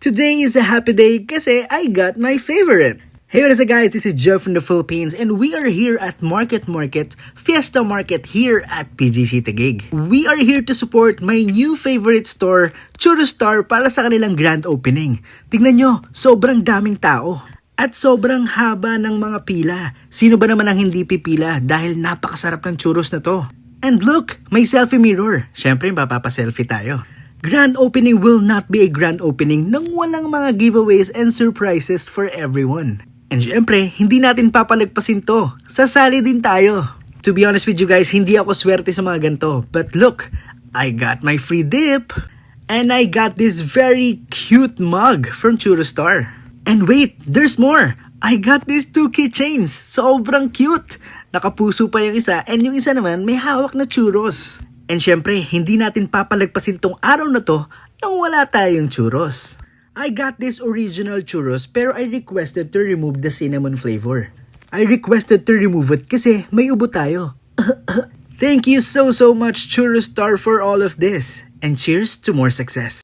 Today is a happy day kasi I got my favorite. Hey, what is up guys? This is Jeff from the Philippines and we are here at Market Fiesta Market here at PGC Taguig. We are here to support my new favorite store, Churrostar, para sa kanilang grand opening. Tingnan nyo, sobrang daming tao. At sobrang haba ng mga pila. Sino ba naman ang hindi pipila dahil napakasarap ng churros na to? And look, may selfie mirror. Syempre, mapapaselfie tayo. Grand opening will not be a grand opening nang walang mga giveaways and surprises for everyone. And syempre, hindi natin papalagpasin to. Sasali din tayo. To be honest with you guys, hindi ako swerte sa mga ganito. But look, I got my free dip. And I got this very cute mug from Churrostar. And wait, there's more. I got these 2 keychains. Sobrang cute. Nakapuso pa yung isa and yung isa naman may hawak na churros. And syempre, hindi natin papalagpasin tong araw na to nang wala tayong churros. I got this original churros pero I requested to remove the cinnamon flavor. I requested to remove it kasi may ubo tayo. Thank you so much Churrostar for all of this. And cheers to more success.